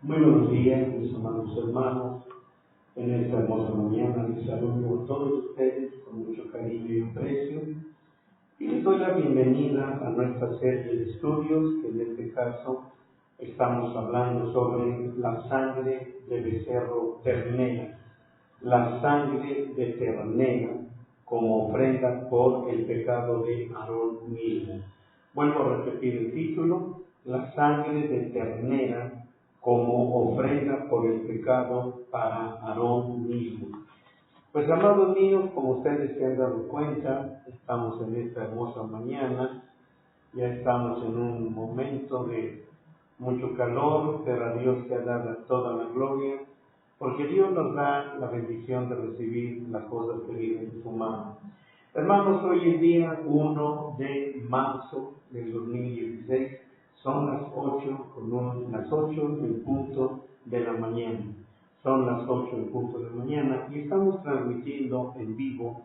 Muy buenos días, mis amados hermanos. En esta hermosa mañana les saludo a todos ustedes con mucho cariño y aprecio y les doy la bienvenida a nuestra serie de estudios, que en este caso estamos hablando sobre la sangre de becerro ternera, la sangre de ternera como ofrenda por el pecado de Aarón mismo. Vuelvo a repetir el título: la sangre de ternera como ofrenda por el pecado para Aarón mismo. Pues, amados míos, como ustedes se han dado cuenta, estamos en esta hermosa mañana, ya estamos en un momento de mucho calor, pero a Dios se ha dado toda la gloria, porque Dios nos da la bendición de recibir las cosas que vienen de su mano. Hermanos, hoy es día 1 de marzo del 2016, son las 8 en punto de la mañana. Son las 8 en punto de la mañana y estamos transmitiendo en vivo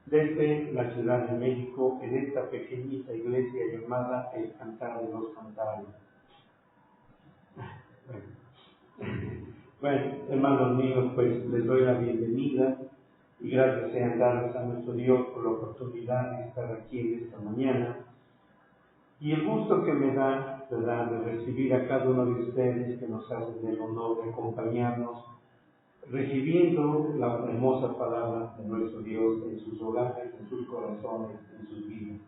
desde la Ciudad de México en esta pequeñita iglesia llamada El Cantar de los Cantares. Bueno, hermanos míos, pues les doy la bienvenida y gracias sean dadas a nuestro Dios por la oportunidad de estar aquí en esta mañana y el gusto que me da, ¿verdad?, de recibir a cada uno de ustedes que nos hacen el honor de acompañarnos, recibiendo la hermosa palabra de nuestro Dios en sus hogares, en sus corazones, en sus vidas.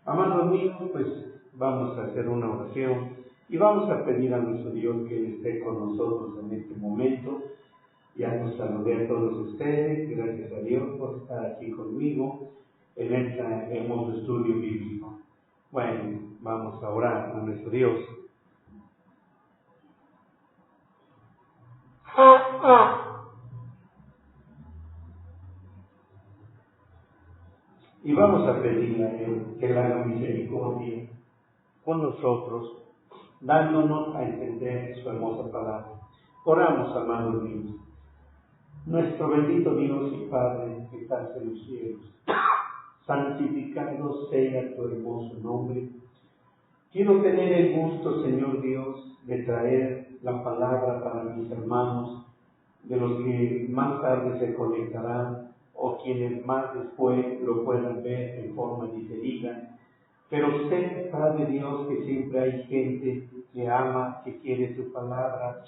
Amados míos, pues vamos a hacer una oración y vamos a pedir a nuestro Dios que Él esté con nosotros en este momento. Ya los saludé a todos ustedes, gracias a Dios por estar aquí conmigo en este hermoso estudio bíblico. Bueno, vamos a orar a nuestro Dios. Y vamos a pedirle a Él que Él haga misericordia con nosotros, dándonos a entender su hermosa palabra. Oramos, amados míos. Nuestro bendito Dios y Padre que estás en los cielos, santificado sea tu hermoso nombre. Quiero tener el gusto, Señor Dios, de traer la palabra para mis hermanos, de los que más tarde se conectarán o quienes más después lo puedan ver en forma diferida. Pero sé, Padre Dios, que siempre hay gente que ama, que quiere tu palabra,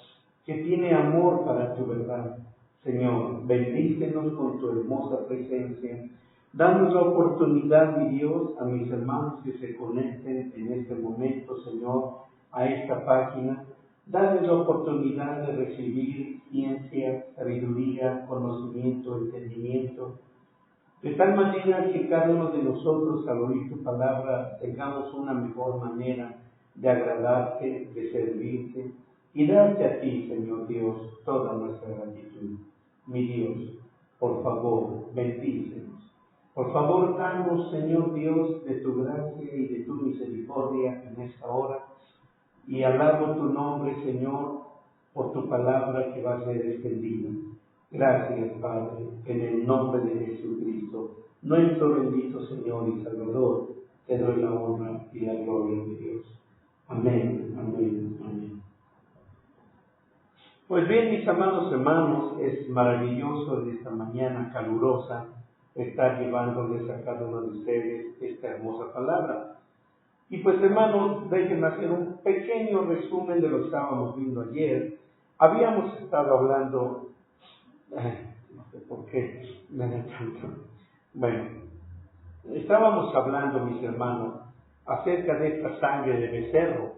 que tiene amor para tu verdad. Señor, bendícenos con tu hermosa presencia. Danos la oportunidad, mi Dios, a mis hermanos que se conecten en este momento, Señor, a esta página. Danos la oportunidad de recibir ciencia, sabiduría, conocimiento, entendimiento, de tal manera que cada uno de nosotros, al oír tu palabra, tengamos una mejor manera de agradarte, de servirte y darte a ti, Señor Dios, toda nuestra gratitud. Mi Dios, por favor, bendícenos. Por favor, danos, Señor Dios, de tu gracia y de tu misericordia en esta hora. Y alabo tu nombre, Señor, por tu palabra que va a ser extendida. Gracias, Padre, en el nombre de Jesucristo, nuestro bendito Señor y Salvador, te doy la honra y la gloria de Dios. Amén, amén, amén. Pues bien, mis amados hermanos, es maravilloso en esta mañana calurosa estar llevándoles a cada uno de ustedes esta hermosa palabra. Y pues, hermanos, déjenme hacer un pequeño resumen de lo que estábamos viendo ayer. Habíamos estado hablando, no sé por qué me da tanto. Bueno, estábamos hablando, mis hermanos, acerca de esta sangre de becerro.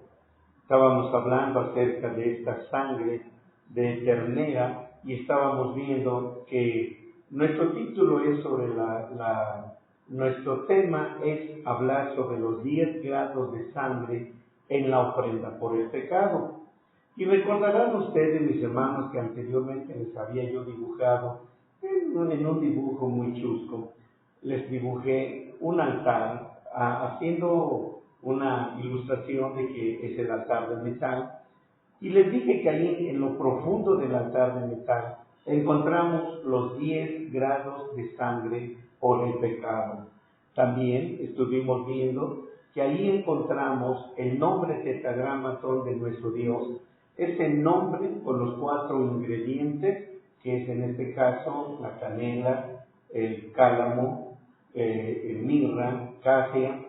Estábamos hablando acerca de esta sangre de ternera y estábamos viendo que nuestro título es sobre nuestro tema es hablar sobre los 10 grados de sangre en la ofrenda por el pecado. Y recordarán ustedes, mis hermanos, que anteriormente les había yo dibujado en un dibujo muy chusco. Les dibujé un altar haciendo una ilustración de que es el altar de metal. Y les dije que ahí en lo profundo del altar de metal encontramos los 10 grados de sangre por el pecado. También estuvimos viendo que ahí encontramos el nombre tetragramatón de nuestro Dios, ese nombre con los 4 ingredientes, que es en este caso la canela, el cálamo, mirra, casia,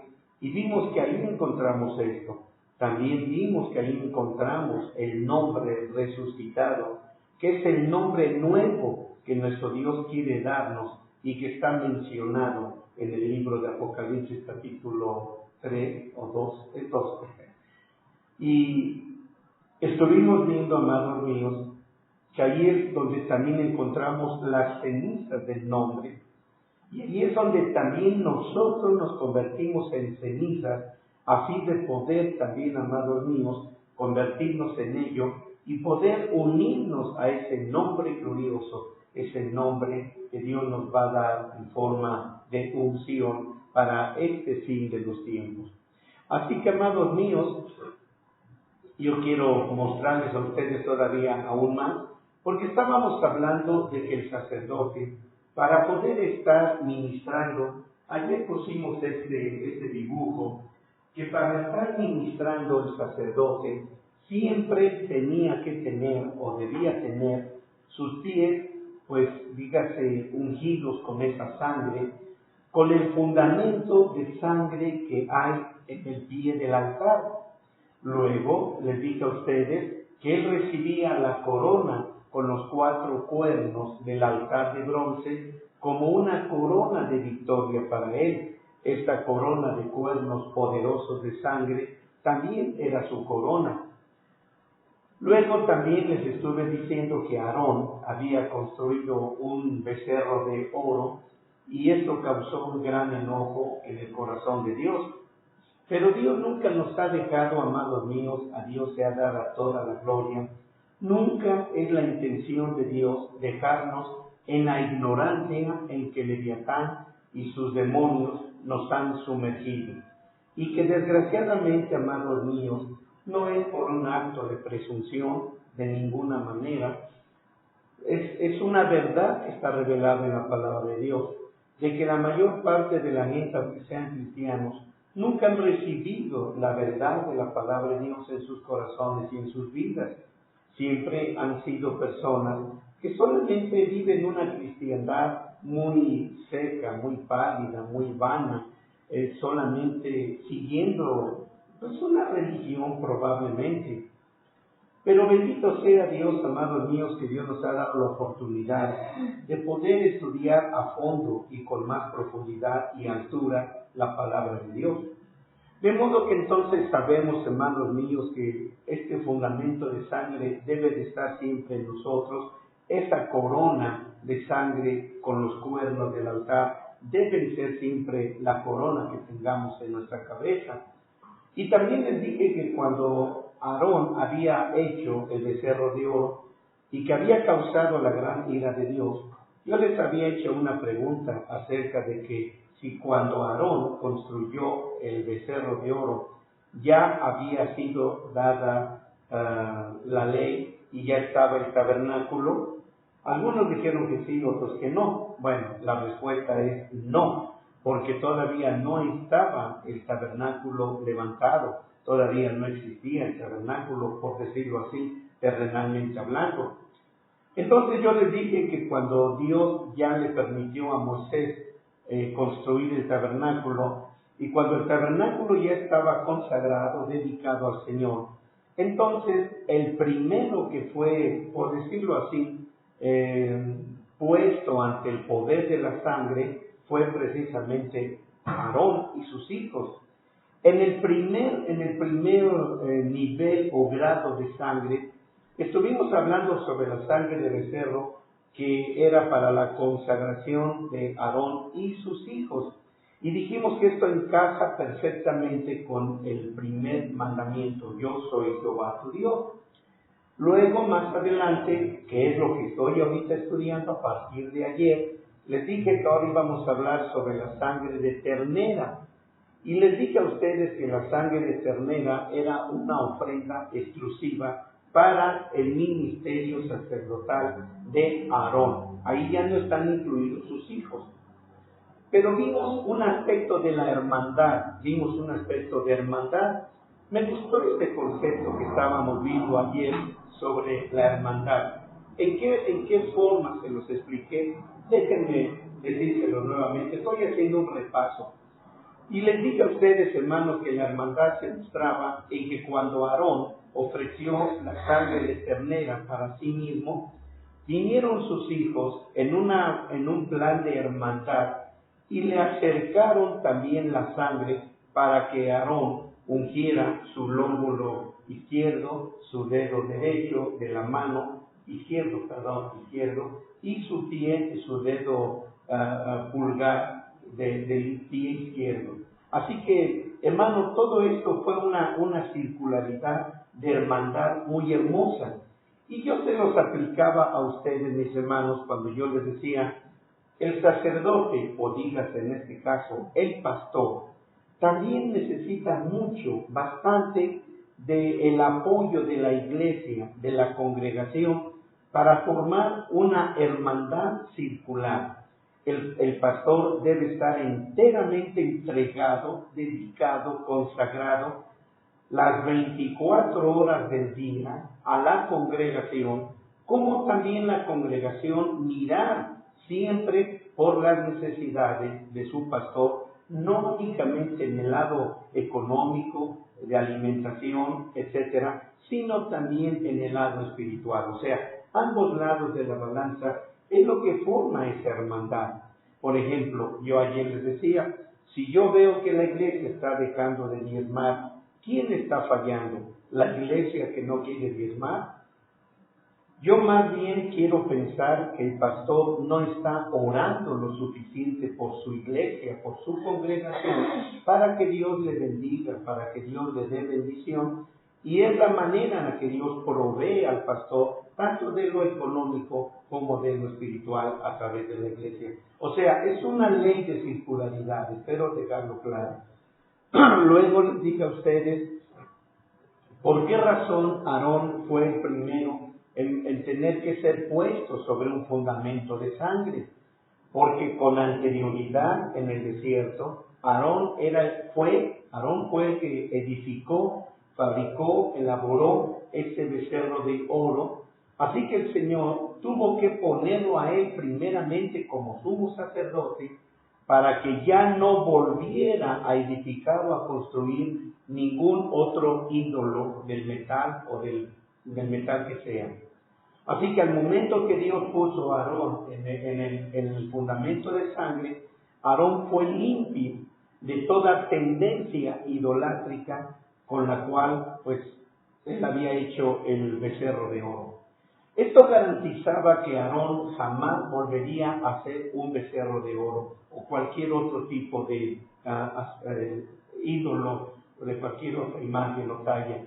y vimos que ahí encontramos esto. También vimos que ahí encontramos el nombre resucitado, que es el nombre nuevo que nuestro Dios quiere darnos y que está mencionado en el libro de Apocalipsis capítulo 3 o 2. Y estuvimos viendo, amados míos, que ahí es donde también encontramos las cenizas del nombre. Y ahí es donde también nosotros nos convertimos en cenizas, a fin de poder también, amados míos, convertirnos en ello y poder unirnos a ese nombre glorioso, ese nombre que Dios nos va a dar en forma de unción para este fin de los tiempos. Así que, amados míos, yo quiero mostrarles a ustedes todavía aún más, porque estábamos hablando de que el sacerdote, para poder estar ministrando, ayer pusimos este dibujo, que para estar ministrando el sacerdote siempre tenía que tener o debía tener sus pies, pues dígase, ungidos con esa sangre, con el fundamento de sangre que hay en el pie del altar. Luego les dije a ustedes que él recibía la corona con los 4 cuernos del altar de bronce como una corona de victoria para él. Esta corona de cuernos poderosos de sangre también era su corona. Luego también les estuve diciendo que Aarón había construido un becerro de oro y esto causó un gran enojo en el corazón de Dios. Pero Dios nunca nos ha dejado, amados míos, a Dios sea dada toda la gloria. Nunca es la intención de Dios dejarnos en la ignorancia en que Leviatán y sus demonios nos han sumergido. Y que desgraciadamente, amados míos, no es por un acto de presunción de ninguna manera. Es una verdad que está revelada en la palabra de Dios, de que la mayor parte de la gente, aunque sean cristianos, nunca han recibido la verdad de la palabra de Dios en sus corazones y en sus vidas. Siempre han sido personas que solamente viven una cristiandad muy seca, muy pálida, muy vana, solamente siguiendo pues una religión probablemente. Pero bendito sea Dios, amados míos, que Dios nos ha dado la oportunidad de poder estudiar a fondo y con más profundidad y altura la palabra de Dios. De modo que entonces sabemos, hermanos míos, que este fundamento de sangre debe de estar siempre en nosotros. Esa corona de sangre con los cuernos del altar debe ser siempre la corona que tengamos en nuestra cabeza. Y también les dije que cuando Aarón había hecho el becerro de oro y que había causado la gran ira de Dios, yo les había hecho una pregunta acerca de que si cuando Aarón construyó el becerro de oro ya había sido dada la ley y ya estaba el tabernáculo. Algunos dijeron que sí, otros que no. Bueno, la respuesta es no, porque todavía no estaba el tabernáculo levantado, todavía no existía el tabernáculo, por decirlo así, terrenalmente hablando. Entonces yo les dije que cuando Dios ya le permitió a Moisés construir el tabernáculo, y cuando el tabernáculo ya estaba consagrado, dedicado al Señor, entonces el primero que fue, por decirlo así, puesto ante el poder de la sangre fue precisamente Aarón y sus hijos. En el primer nivel o grado de sangre, estuvimos hablando sobre la sangre de becerro que era para la consagración de Aarón y sus hijos. Y dijimos que esto encaja perfectamente con el primer mandamiento: yo soy Jehová tu Dios. Luego, más adelante, que es lo que estoy ahorita estudiando a partir de ayer, les dije que ahora íbamos a hablar sobre la sangre de ternera. Y les dije a ustedes que la sangre de ternera era una ofrenda exclusiva para el ministerio sacerdotal de Aarón. Ahí ya no están incluidos sus hijos. Pero vimos un aspecto de la hermandad, Me gustó este concepto que estábamos viendo ayer sobre la hermandad. ¿En qué forma se los expliqué? Déjenme decírselo nuevamente. Estoy haciendo un repaso. Y les dije a ustedes, hermanos, que la hermandad se mostraba en que cuando Aarón ofreció la sangre de ternera para sí mismo, vinieron sus hijos en un plan de hermandad y le acercaron también la sangre para que Aarón ungiera su lóbulo izquierdo, su dedo derecho de la mano izquierdo, y su pie, su dedo pulgar del pie izquierdo. Así que, hermano, todo esto fue una circularidad de hermandad muy hermosa. Y yo se los aplicaba a ustedes, mis hermanos, cuando yo les decía, el sacerdote, o dígase en este caso, el pastor, también necesita mucho, bastante, del apoyo de la iglesia, de la congregación, para formar una hermandad circular. El pastor debe estar enteramente entregado, dedicado, consagrado, las 24 horas del día a la congregación, como también la congregación mirar siempre por las necesidades de su pastor, no únicamente en el lado económico, de alimentación, etcétera, sino también en el lado espiritual. O sea, ambos lados de la balanza es lo que forma esa hermandad. Por ejemplo, yo ayer les decía, si yo veo que la iglesia está dejando de diezmar, ¿quién está fallando? ¿La iglesia que no quiere diezmar? Yo más bien quiero pensar que el pastor no está orando lo suficiente por su iglesia, por su congregación, para que Dios le bendiga, para que Dios le dé bendición. Y es la manera en la que Dios provee al pastor, tanto de lo económico como de lo espiritual a través de la iglesia. O sea, es una ley de circularidad, espero dejarlo claro. Luego les dije a ustedes, ¿por qué razón Aarón fue el primero en tener que ser puesto sobre un fundamento de sangre? Porque con anterioridad en el desierto, Aarón fue el que edificó, fabricó, elaboró ese becerro de oro. Así que el Señor tuvo que ponerlo a él primeramente como sumo sacerdote, para que ya no volviera a edificar o a construir ningún otro ídolo del metal o del metal que sea. Así que al momento que Dios puso a Aarón en el fundamento de sangre, Aarón fue limpio de toda tendencia idolátrica con la cual pues él había hecho el becerro de oro. Esto garantizaba que Aarón jamás volvería a hacer un becerro de oro o cualquier otro tipo de ídolo o de cualquier otra imagen o talla.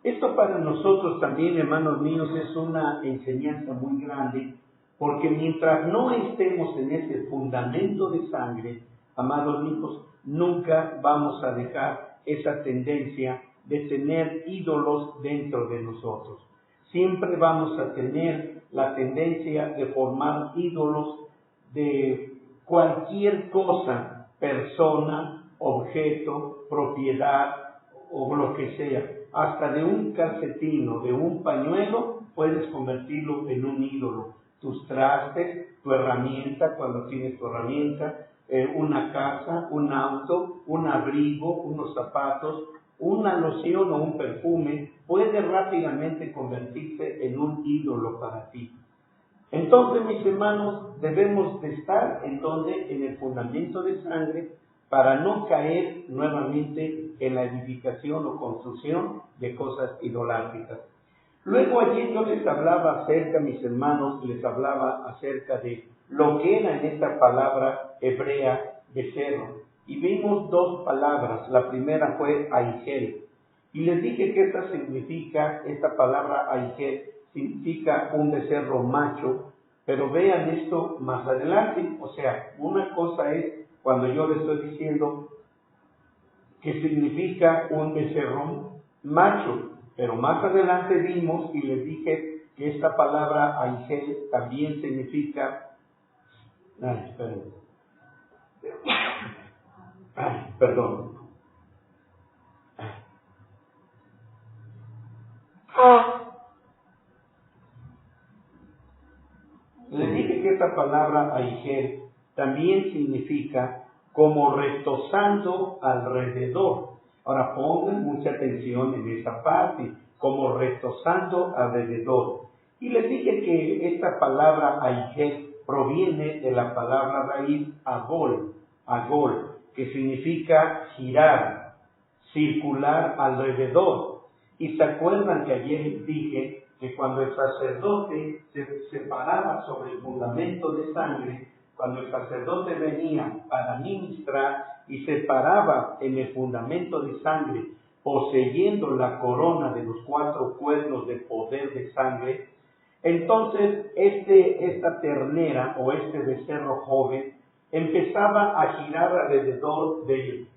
Esto para nosotros también, hermanos míos, es una enseñanza muy grande, porque mientras no estemos en ese fundamento de sangre, amados hijos, nunca vamos a dejar esa tendencia de tener ídolos dentro de nosotros. Siempre vamos a tener la tendencia de formar ídolos de cualquier cosa, persona, objeto, propiedad o lo que sea. Hasta de un calcetín o de un pañuelo puedes convertirlo en un ídolo. Tus trastes, tu herramienta, cuando tienes tu herramienta, una casa, un auto, un abrigo, unos zapatos, una loción o un perfume, puede rápidamente convertirse en un ídolo para ti. Entonces, mis hermanos, debemos de estar en el fundamento de sangre, para no caer nuevamente en la edificación o construcción de cosas idolátricas. Luego allí yo les hablaba acerca, mis hermanos, de lo que era en esta palabra hebrea becerro. Y vimos dos palabras. La primera fue aigel. Y les dije que esta palabra aigel significa un becerro macho. Pero vean esto más adelante. O sea, una cosa es cuando yo les estoy diciendo que significa un becerro macho, pero más adelante vimos y les dije que esta palabra aigel también significa, perdón, esa palabra Aigel también significa como retozando alrededor. Ahora pongan mucha atención en esa parte, como retozando alrededor. Y les dije que esta palabra Aigel proviene de la palabra raíz agol, que significa girar, circular alrededor. Y se acuerdan que ayer les dije que cuando el sacerdote se paraba sobre el fundamento de sangre, cuando el sacerdote venía para ministrar y se paraba en el fundamento de sangre, poseyendo la corona de los 4 cuernos de poder de sangre, entonces esta ternera o este becerro joven empezaba a girar alrededor del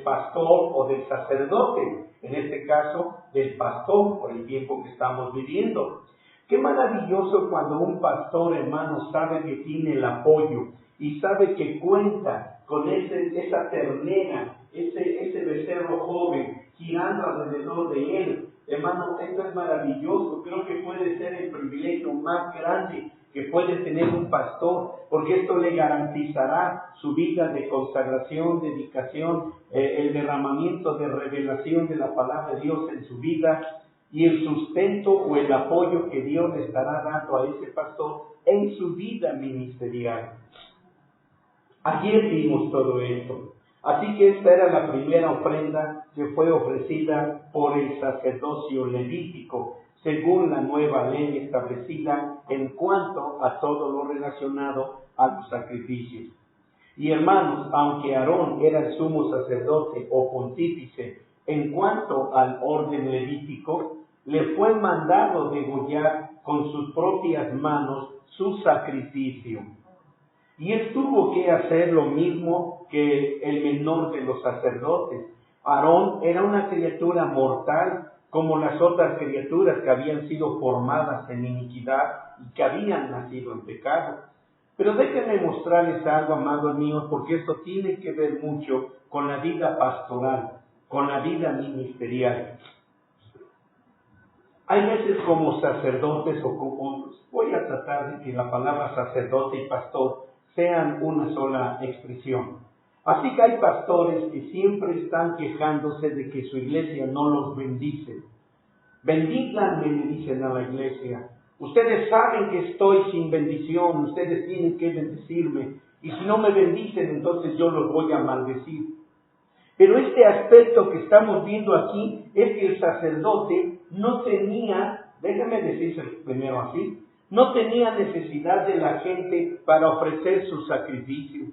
pastor o del sacerdote, en este caso del pastor por el tiempo que estamos viviendo. Qué maravilloso cuando un pastor, hermano, sabe que tiene el apoyo y sabe que cuenta con esa ternera, ese becerro joven girando alrededor de él. Hermano, esto es maravilloso. Creo que puede ser el privilegio más grande que puede tener un pastor, porque esto le garantizará su vida de consagración, dedicación, el derramamiento de revelación de la palabra de Dios en su vida y el sustento o el apoyo que Dios le estará dando a ese pastor en su vida ministerial. Ayer vimos todo esto. Así que esta era la primera ofrenda que fue ofrecida por el sacerdocio levítico, según la nueva ley establecida en cuanto a todo lo relacionado a los sacrificios. Y hermanos, aunque Aarón era el sumo sacerdote o pontífice en cuanto al orden levítico, le fue mandado degollar con sus propias manos su sacrificio. Y él tuvo que hacer lo mismo que el menor de los sacerdotes. Aarón era una criatura mortal como las otras criaturas que habían sido formadas en iniquidad y que habían nacido en pecado. Pero déjenme mostrarles algo, amados míos, porque esto tiene que ver mucho con la vida pastoral, con la vida ministerial. Hay veces como sacerdotes voy a tratar de que la palabra sacerdote y pastor sean una sola expresión. Así que hay pastores que siempre están quejándose de que su iglesia no los bendice. Bendíganme, me dicen a la iglesia. Ustedes saben que estoy sin bendición, ustedes tienen que bendecirme. Y si no me bendicen, entonces yo los voy a maldecir. Pero este aspecto que estamos viendo aquí es que el sacerdote no tenía, déjame decírselo primero así, no tenía necesidad de la gente para ofrecer su sacrificio.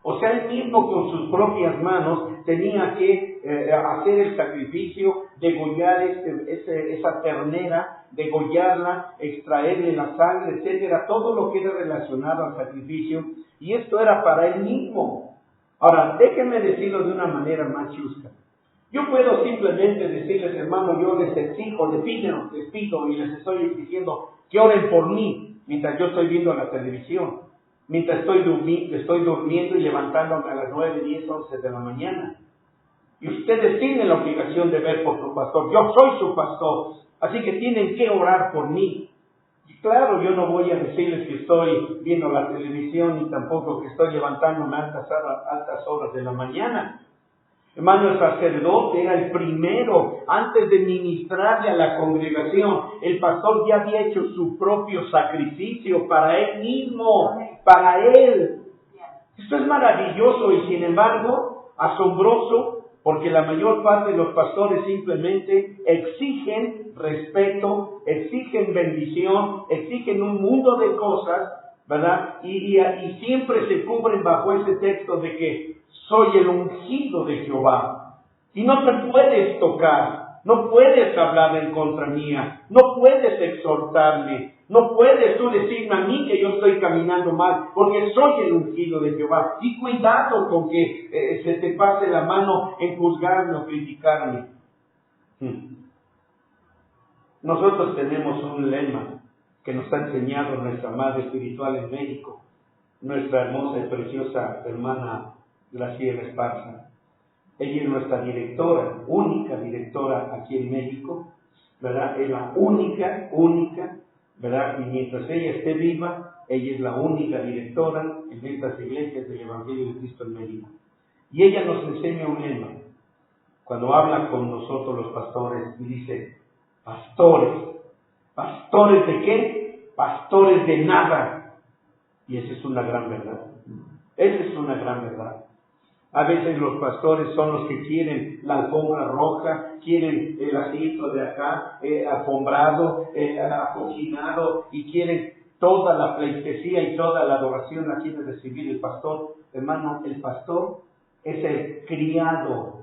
O sea, él mismo con sus propias manos tenía que hacer el sacrificio, degollar esa ternera, degollarla, extraerle la sangre, etcétera, todo lo que era relacionado al sacrificio, y esto era para él mismo. Ahora, déjenme decirlo de una manera más justa. Yo puedo simplemente decirles, hermano, yo les exijo, les pido y les estoy exigiendo que oren por mí mientras yo estoy viendo la televisión, mientras estoy durmiendo y levantándome a las 9, 10, 11 de la mañana. Y ustedes tienen la obligación de ver por su pastor. Yo soy su pastor, así que tienen que orar por mí. Y claro, yo no voy a decirles que estoy viendo la televisión ni tampoco que estoy levantándome a altas horas de la mañana. Hermano, el sacerdote era el primero, antes de ministrarle a la congregación, el pastor ya había hecho su propio sacrificio para él mismo, para él. Esto es maravilloso y sin embargo asombroso, porque la mayor parte de los pastores simplemente exigen respeto, exigen bendición, exigen un mundo de cosas, ¿verdad? Y siempre se cubren bajo ese texto de que soy el ungido de Jehová. Y no te puedes tocar, no puedes hablar en contra mía, no puedes exhortarme, no puedes tú decirme a mí que yo estoy caminando mal, porque soy el ungido de Jehová. Y cuidado con que se te pase la mano en juzgarme o criticarme. Nosotros tenemos un lema que nos ha enseñado nuestra madre espiritual en México, nuestra hermosa y preciosa hermana Graciela Esparza. Ella es nuestra directora, única directora aquí en México, ¿verdad? Es la única, ¿verdad? Y mientras ella esté viva, ella es la única directora en estas iglesias del Evangelio de Cristo en Mérida. Y ella nos enseña un lema, cuando habla con nosotros los pastores, y dice, pastores, ¿pastores de qué? Pastores de nada. Y esa es una gran verdad. Esa es una gran verdad. A veces los pastores son los que quieren la alfombra roja, quieren el asiento de acá, alfombrado, acoginado, y quieren toda la pleitesía y toda la adoración la quiere recibir el pastor. Hermano, el pastor es el criado,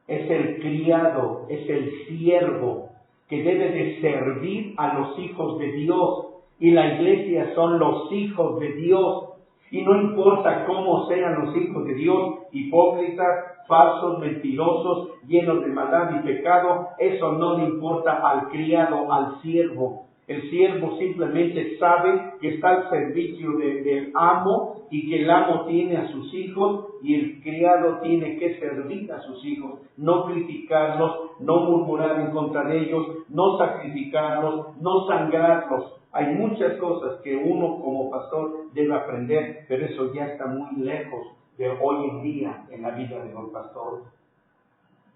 es el siervo que debe de servir a los hijos de Dios. Y la iglesia son los hijos de Dios. Y no importa cómo sean los hijos de Dios, hipócritas, falsos, mentirosos, llenos de maldad y pecado, eso no le importa al criado, al siervo. El siervo simplemente sabe que está al servicio del amo y que el amo tiene a sus hijos y el criado tiene que servir a sus hijos, no criticarlos, no murmurar en contra de ellos, no sacrificarlos, no sangrarlos. Hay muchas cosas que uno como pastor debe aprender, pero eso ya está muy lejos de hoy en día en la vida de los pastores.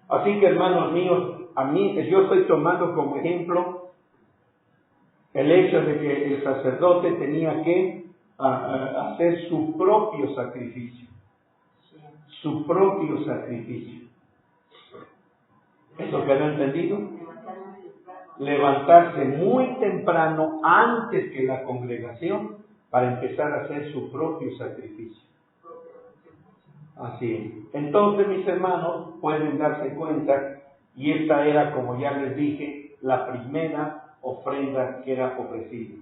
Así que, hermanos míos, yo estoy tomando como ejemplo el hecho de que el sacerdote tenía que hacer su propio sacrificio. Su propio sacrificio. ¿Eso quedó entendido? Levantarse muy temprano antes que la congregación para empezar a hacer su propio sacrificio. Así es. Entonces, mis hermanos, pueden darse cuenta, y esta era, como ya les dije, la primera ofrenda que era ofrecida.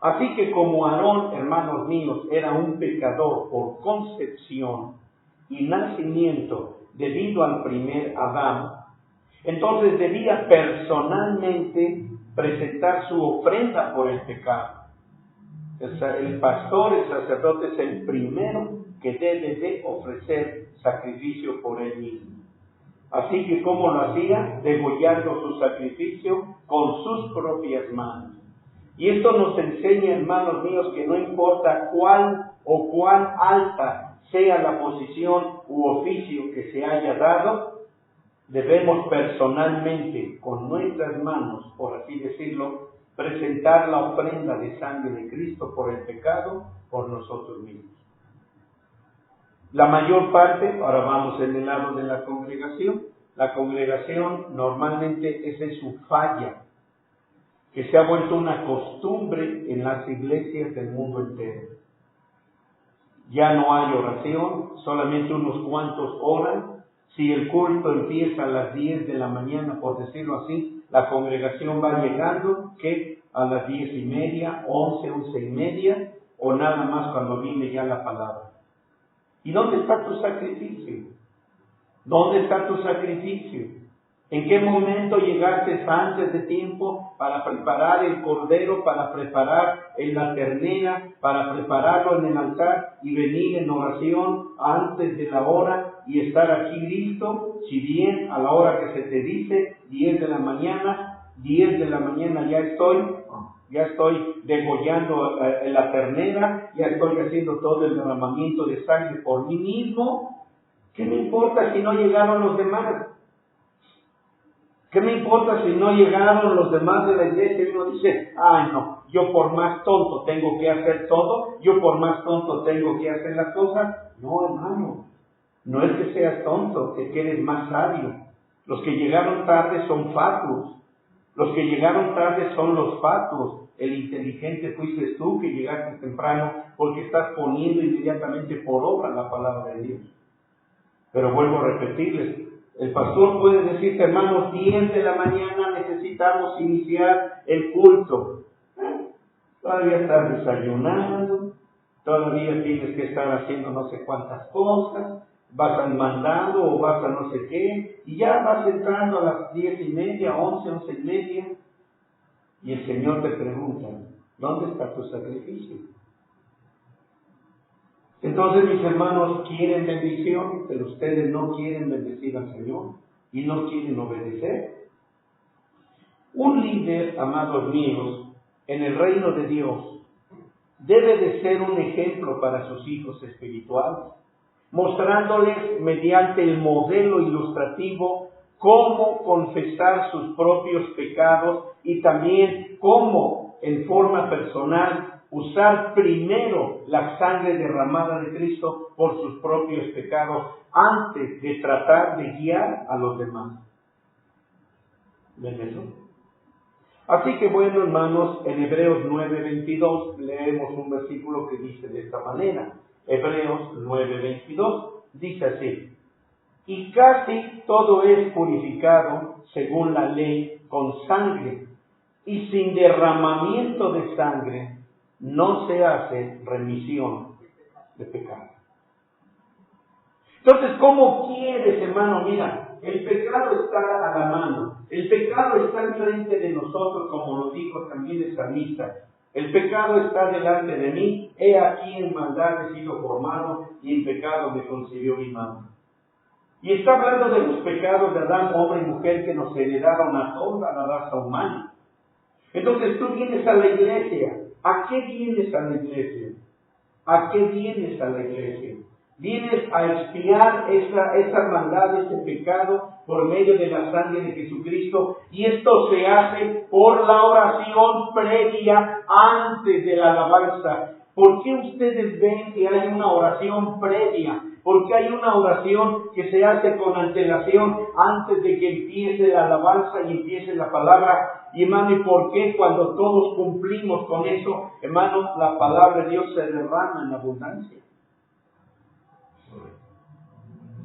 Así que como Aarón, hermanos míos, era un pecador por concepción y nacimiento debido al primer Adán, entonces debía personalmente presentar su ofrenda por el pecado. El pastor, el sacerdote, es el primero que debe de ofrecer sacrificio por él mismo. Así que, ¿cómo lo hacía? Degollando su sacrificio con sus propias manos. Y esto nos enseña, hermanos míos, que no importa cuán alta sea la posición u oficio que se haya dado, debemos personalmente, con nuestras manos, por así decirlo, presentar la ofrenda de sangre de Cristo por el pecado, por nosotros mismos. La mayor parte, ahora vamos en el lado de la congregación normalmente esa es su falla, que se ha vuelto una costumbre en las iglesias del mundo entero. Ya no hay oración, solamente unos cuantos oran. Si el culto empieza a las 10 de la mañana, por decirlo así, la congregación va llegando, que a las 10:30, 11:30, o nada más cuando viene ya la palabra. ¿Y dónde está tu sacrificio? ¿Dónde está tu sacrificio? ¿En qué momento llegaste antes de tiempo para preparar el cordero, para preparar la ternera, para prepararlo en el altar y venir en oración antes de la hora y estar aquí listo? Si bien a la hora que se te dice, 10 de la mañana ya estoy degollando la ternera, ya estoy haciendo todo el derramamiento de sangre por mí mismo. ¿Qué me importa si no llegaron los demás? ¿Qué me importa si no llegaron los demás de la iglesia? Y uno dice, ay no, yo por más tonto tengo que hacer todo, yo por más tonto tengo que hacer las cosas. No, hermano, no es que seas tonto, es que eres más sabio. Los que llegaron tarde son fatuos. Los que llegaron tarde son los fatuos. El inteligente fuiste tú que llegaste temprano porque estás poniendo inmediatamente por obra la palabra de Dios. Pero vuelvo a repetirles, el pastor puede decirte, hermanos, 10 de la mañana necesitamos iniciar el culto. Todavía estás desayunando, todavía tienes que estar haciendo no sé cuántas cosas, vas al mandado o vas a no sé qué, y ya vas entrando a las 10:30, 11:30, y el Señor te pregunta, ¿dónde está tu sacrificio? Entonces, mis hermanos, quieren bendición, pero ustedes no quieren bendecir al Señor y no quieren obedecer. Un líder, amados míos, en el reino de Dios debe de ser un ejemplo para sus hijos espirituales, mostrándoles mediante el modelo ilustrativo cómo confesar sus propios pecados y también cómo, en forma personal, usar primero la sangre derramada de Cristo por sus propios pecados antes de tratar de guiar a los demás. ¿Ven eso? Así que bueno, hermanos, en Hebreos 9:22 leemos un versículo que dice de esta manera. Hebreos 9:22 dice así: y casi todo es purificado según la ley con sangre, y sin derramamiento de sangre no se hace remisión de pecado. Entonces, ¿cómo quieres, hermano? Mira, el pecado está a la mano, el pecado está enfrente de nosotros, como lo dijo también el salmista. El pecado está delante de mí, he aquí en maldad he sido formado, y en pecado me concibió mi madre. Y está hablando de los pecados de Adán, hombre y mujer, que nos heredaron a toda la raza humana. Entonces tú vienes a la iglesia. ¿A qué vienes a la iglesia? ¿A qué vienes a la iglesia? Vienes a expiar esa maldad, ese pecado, por medio de la sangre de Jesucristo, y esto se hace por la oración previa antes de la alabanza. ¿Por qué ustedes ven que hay una oración previa? Porque hay una oración que se hace con antelación antes de que empiece la alabanza y empiece la palabra. Y hermano, ¿y por qué cuando todos cumplimos con eso, hermano, la palabra de Dios se derrama en abundancia?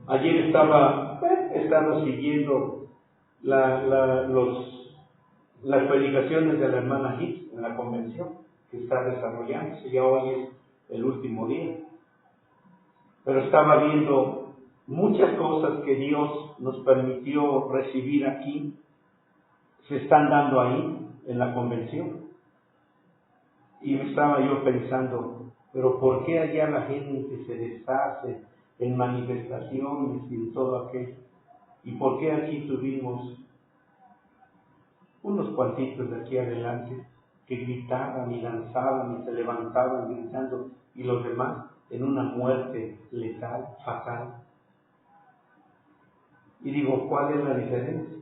Ayer estaba siguiendo las predicaciones de la hermana Hicks en la convención que está desarrollándose. Ya hoy es el último día. Pero estaba viendo muchas cosas que Dios nos permitió recibir aquí, se están dando ahí, en la convención. Y estaba yo pensando, pero ¿por qué allá la gente se deshace en manifestaciones y en todo aquello? ¿Y por qué aquí tuvimos unos cuantitos de aquí adelante que gritaban y danzaban y se levantaban gritando, y los demás en una muerte letal, fatal? Y digo, ¿cuál es la diferencia?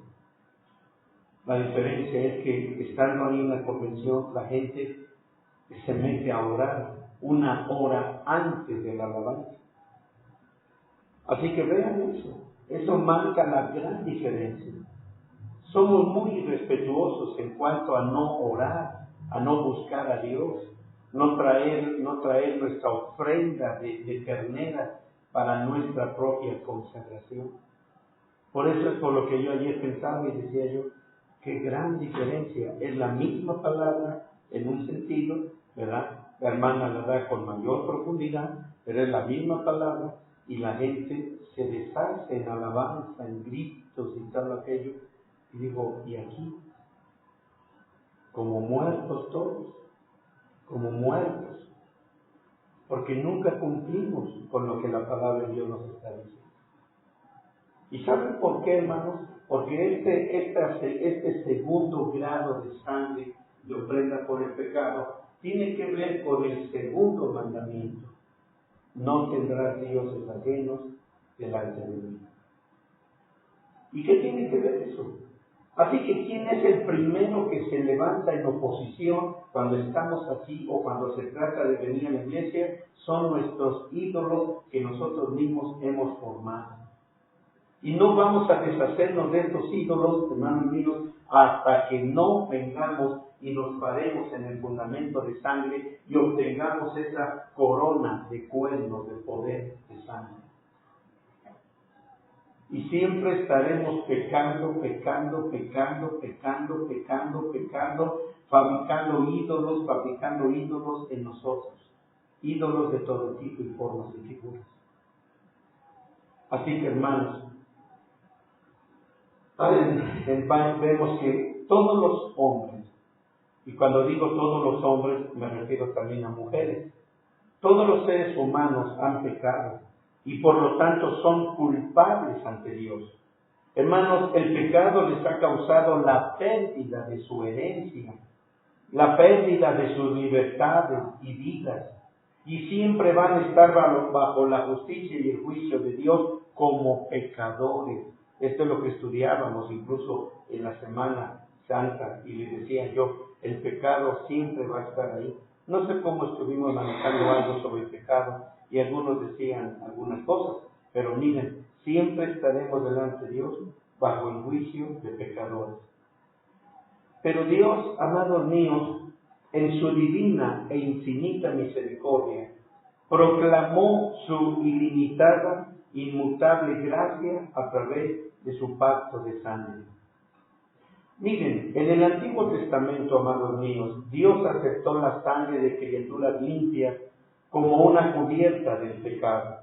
La diferencia es que estando ahí en la convención, la gente se mete a orar una hora antes de la alabanza. Así que vean eso marca la gran diferencia. Somos muy respetuosos en cuanto a no orar, a no buscar a Dios, no traer nuestra ofrenda de ternera para nuestra propia consagración. Por eso es por lo que yo ayer pensaba y decía yo, qué gran diferencia. Es la misma palabra en un sentido, ¿verdad? La hermana la da con mayor profundidad, pero es la misma palabra y la gente se deshace en alabanza, en gritos y todo aquello. Y digo, ¿y aquí? Como muertos todos, como muertos, porque nunca cumplimos con lo que la palabra de Dios nos está diciendo. ¿Y saben por qué, hermanos? Porque este segundo grado de sangre de ofrenda por el pecado tiene que ver con el segundo mandamiento: no tendrás dioses ajenos delante de mí. ¿Y qué tiene que ver eso? Así que ¿quién es el primero que se levanta en oposición cuando estamos aquí o cuando se trata de venir a la iglesia? Son nuestros ídolos que nosotros mismos hemos formado. Y no vamos a deshacernos de estos ídolos, hermanos míos, hasta que no vengamos y nos paremos en el fundamento de sangre y obtengamos esa corona de cuernos de poder de sangre. Y siempre estaremos pecando, fabricando ídolos en nosotros. Ídolos de todo tipo y formas y figuras. Así que, hermanos, vemos que todos los hombres, y cuando digo todos los hombres me refiero también a mujeres, todos los seres humanos han pecado y por lo tanto son culpables ante Dios. Hermanos, el pecado les ha causado la pérdida de su herencia. la pérdida de sus libertades y vidas, y siempre van a estar bajo la justicia y el juicio de Dios como pecadores. Esto es lo que estudiábamos incluso en la Semana Santa, y les decía yo, el pecado siempre va a estar ahí. No sé cómo estuvimos manejando algo sobre el pecado, y algunos decían algunas cosas, pero miren, siempre estaremos delante de Dios bajo el juicio de pecadores. Pero Dios, amados míos, en su divina e infinita misericordia, proclamó su ilimitada, inmutable gracia a través de su pacto de sangre. Miren, en el Antiguo Testamento, amados míos, Dios aceptó la sangre de criaturas limpias como una cubierta del pecado.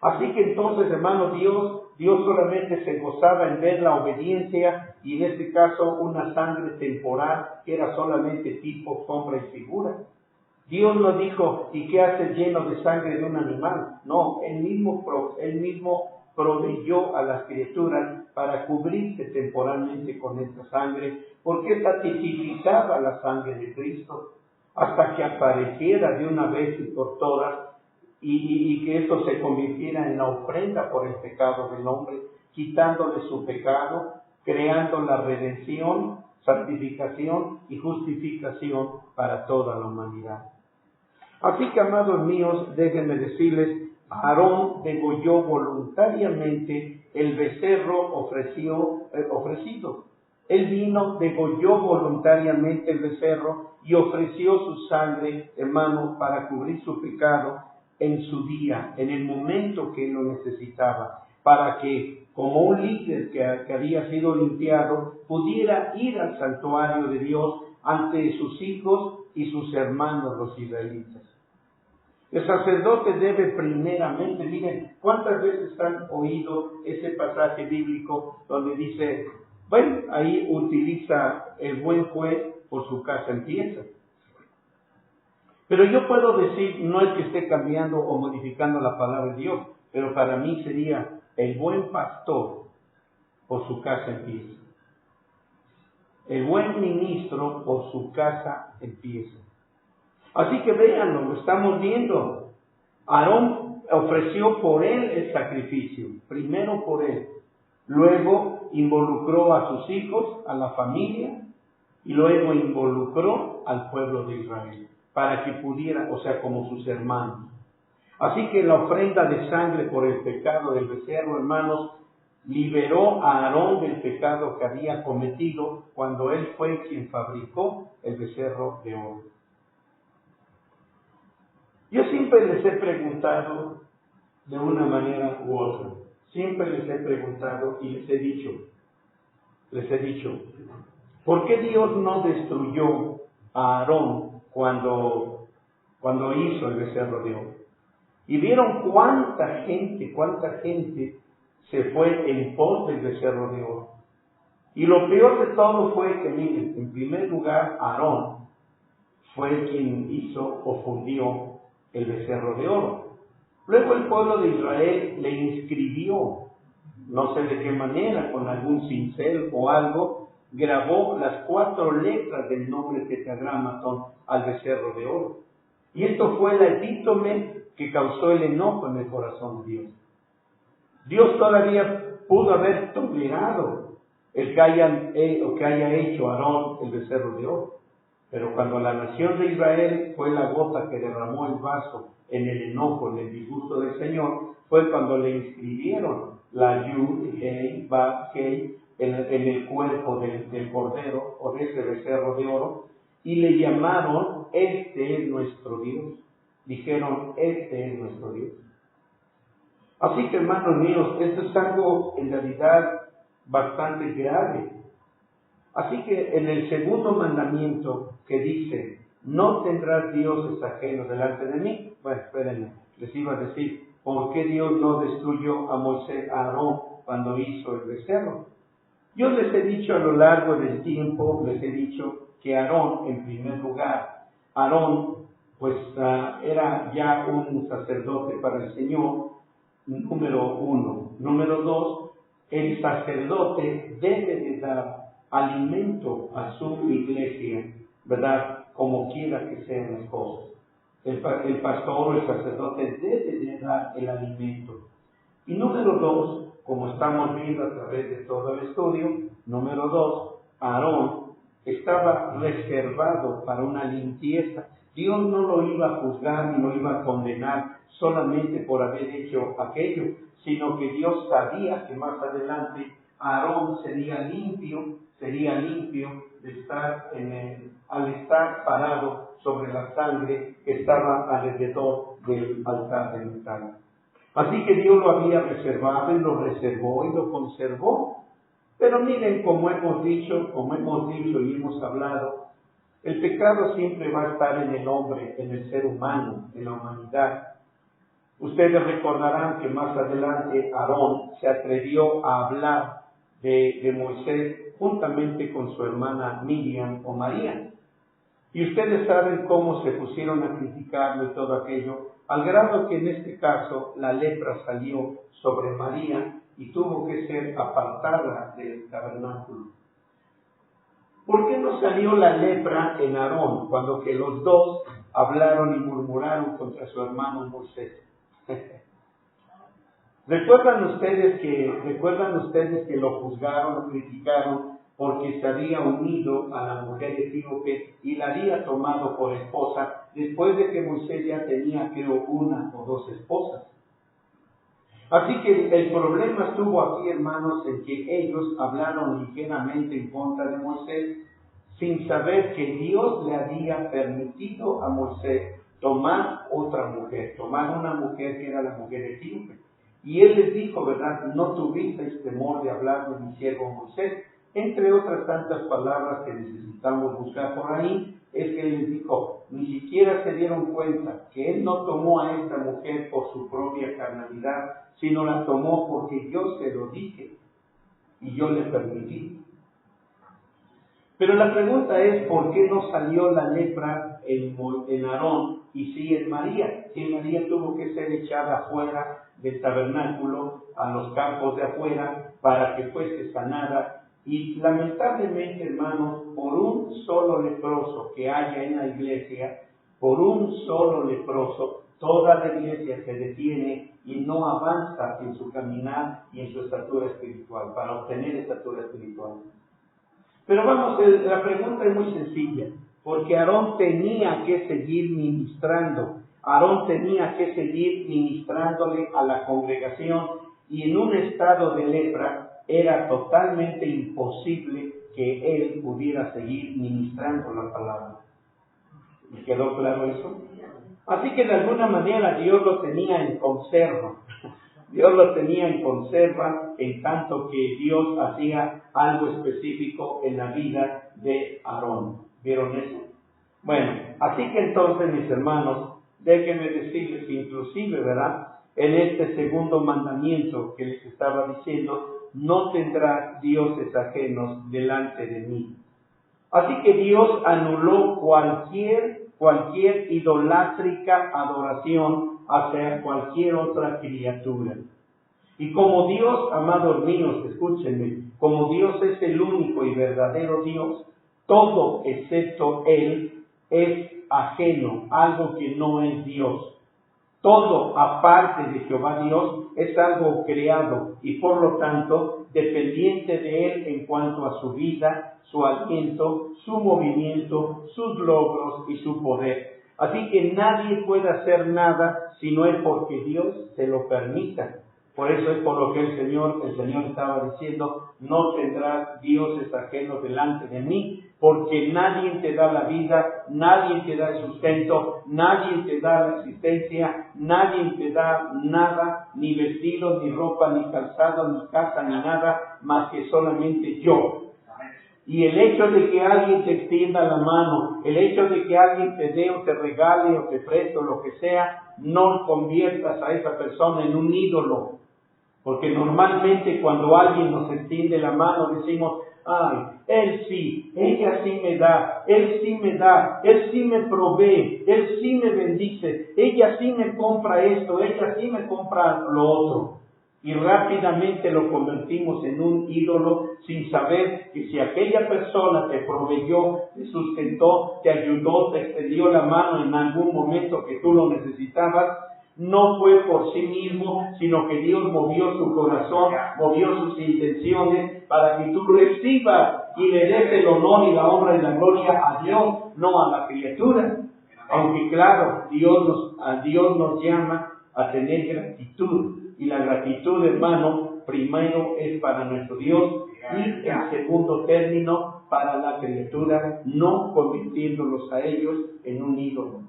Así que entonces, hermano, Dios solamente se gozaba en ver la obediencia, y en este caso una sangre temporal que era solamente tipo, sombra y figura. Dios no dijo, ¿y qué hace lleno de sangre de un animal? No, Él mismo proveyó a las criaturas para cubrirse temporalmente con esta sangre, porque esta tipificaba la sangre de Cristo, hasta que apareciera de una vez y por todas, y que esto se convirtiera en la ofrenda por el pecado del hombre, quitándole su pecado, creando la redención, santificación y justificación para toda la humanidad. Así que, amados míos, déjenme decirles, Aarón degolló voluntariamente el becerro ofrecido. Él vino, degolló voluntariamente el becerro y ofreció su sangre, hermano, para cubrir su pecado en su día, en el momento que él lo necesitaba, para que, como un líder que había sido limpiado, pudiera ir al santuario de Dios ante sus hijos y sus hermanos los israelitas. El sacerdote debe primeramente, miren, ¿cuántas veces han oído ese pasaje bíblico donde dice, bueno, ahí utiliza el buen juez por su casa empieza? Pero yo puedo decir, no es que esté cambiando o modificando la palabra de Dios, pero para mí sería el buen pastor por su casa empieza. El buen ministro por su casa empieza. Así que véanlo, lo estamos viendo. Aarón ofreció por él el sacrificio, primero por él. Luego involucró a sus hijos, a la familia, y luego involucró al pueblo de Israel, para que pudiera, o sea, como sus hermanos. Así que la ofrenda de sangre por el pecado del becerro, hermanos, liberó a Aarón del pecado que había cometido cuando él fue quien fabricó el becerro de oro. Yo siempre les he preguntado de una manera u otra, siempre les he preguntado y les he dicho, ¿por qué Dios no destruyó a Aarón cuando hizo el becerro de oro? Y vieron cuánta gente se fue en pos del becerro de oro. Y lo peor de todo fue que, miren, en primer lugar, Aarón fue quien hizo o fundió el becerro de oro. Luego el pueblo de Israel le inscribió, no sé de qué manera, con algún cincel o algo, grabó las 4 letras del nombre tetragramatón al becerro de oro. Y esto fue el epítome que causó el enojo en el corazón de Dios. Dios todavía pudo haber tolerado el que haya hecho Aarón el becerro de oro. Pero cuando la nación de Israel fue la gota que derramó el vaso en el enojo, en el disgusto del Señor, fue cuando le inscribieron la Yud, Hei, Vav, Hei en el cuerpo del cordero o de ese becerro de oro, y le llamaron, este es nuestro Dios. Dijeron, este es nuestro Dios. Así que, hermanos míos, esto es algo en realidad bastante grave. Así que en el segundo mandamiento que dice, no tendrás dioses ajenos delante de mí, bueno, espérenme, les iba a decir, ¿por qué Dios no destruyó a Moisés, a Aarón, cuando hizo el becerro? Yo les he dicho a lo largo del tiempo, les he dicho que Aarón, en primer lugar, Aarón, pues era ya un sacerdote para el Señor, número 1. Número 2, el sacerdote debe de dar alimento a su iglesia ¿verdad? Como quiera que sean las cosas. El pastor o el sacerdote debe de dar el alimento. Y número 2, como estamos viendo a través de todo el estudio, número 2, Aarón estaba reservado para una limpieza. Dios no lo iba a juzgar ni lo iba a condenar solamente por haber hecho aquello, sino que Dios sabía que más adelante Aarón sería limpio de estar al estar parado sobre la sangre que estaba alrededor del altar de metal. Así que Dios lo había reservado y lo reservó y lo conservó. Pero miren, como hemos dicho y hemos hablado, el pecado siempre va a estar en el hombre, en el ser humano, en la humanidad. Ustedes recordarán que más adelante Aarón se atrevió a hablar de Moisés juntamente con su hermana Miriam o María. Y ustedes saben cómo se pusieron a criticarlo y todo aquello, al grado que en este caso la lepra salió sobre María y tuvo que ser apartada del tabernáculo. ¿Por qué no salió la lepra en Aarón cuando que los dos hablaron y murmuraron contra su hermano Moisés? ¿Recuerdan ustedes que lo juzgaron, lo criticaron porque se había unido a la mujer etíope y la había tomado por esposa después de que Moisés ya tenía, creo, 1 o 2 esposas? Así que el problema estuvo aquí, hermanos, en que ellos hablaron ligeramente en contra de Moisés sin saber que Dios le había permitido a Moisés tomar otra mujer, tomar una mujer que era la mujer etíope. Y él les dijo, ¿verdad? No tuvisteis temor de hablar de mi siervo Moisés. Entre otras tantas palabras que necesitamos buscar por ahí, es que él les dijo, ni siquiera se dieron cuenta que él no tomó a esta mujer por su propia carnalidad, sino la tomó porque yo se lo dije y yo le permití. Pero la pregunta es, ¿por qué no salió la lepra en Aarón y sí en María? Que María tuvo que ser echada afuera del tabernáculo, a los campos de afuera, para que fuese sanada. Y lamentablemente, hermanos, por un solo leproso que haya en la iglesia, por un solo leproso, toda la iglesia se detiene y no avanza en su caminar y en su estatura espiritual, para obtener estatura espiritual. Pero vamos, la pregunta es muy sencilla, porque Aarón tenía que seguir ministrando, Aarón tenía que seguir ministrándole a la congregación, y en un estado de lepra era totalmente imposible que él pudiera seguir ministrando la palabra. ¿Me quedó claro eso? Así que de alguna manera Dios lo tenía en conserva. Dios lo tenía en conserva en tanto que Dios hacía algo específico en la vida de Aarón. ¿Vieron eso? Bueno, así que entonces, mis hermanos, déjenme decirles, inclusive, ¿verdad? En este segundo mandamiento que les estaba diciendo, no tendrá dioses ajenos delante de mí. Así que Dios anuló cualquier idolátrica adoración hacia cualquier otra criatura. Y como Dios, amados míos, escúchenme, como Dios es el único y verdadero Dios, todo excepto Él es ajeno, algo que no es Dios. Todo aparte de Jehová Dios es algo creado y por lo tanto dependiente de Él en cuanto a su vida, su aliento, su movimiento, sus logros y su poder. Así que nadie puede hacer nada si no es porque Dios se lo permita. Por eso es por lo que el Señor estaba diciendo, no tendrás dioses ajenos delante de mí, porque nadie te da la vida, nadie te da el sustento, nadie te da la existencia, nadie te da nada, ni vestido, ni ropa, ni calzado, ni casa, ni nada, más que solamente yo. Y el hecho de que alguien te extienda la mano, el hecho de que alguien te dé o te regale o te preste o lo que sea, no conviertas a esa persona en un ídolo. Porque normalmente cuando alguien nos extiende la mano decimos, ay, él sí, ella sí me da, él sí me da, él sí me provee, él sí me bendice, ella sí me compra esto, ella sí me compra lo otro. y rápidamente lo convertimos en un ídolo sin saber que si aquella persona te proveyó, te sustentó, te ayudó, te extendió la mano en algún momento que tú lo necesitabas, no fue por sí mismo, sino que Dios movió su corazón, movió sus intenciones para que tú recibas y le des el honor y la honra y la gloria a Dios, no a la criatura. Aunque claro, Dios nos llama a tener gratitud. Y la gratitud, hermano, primero es para nuestro Dios y en segundo término para la criatura, no convirtiéndolos a ellos en un ídolo.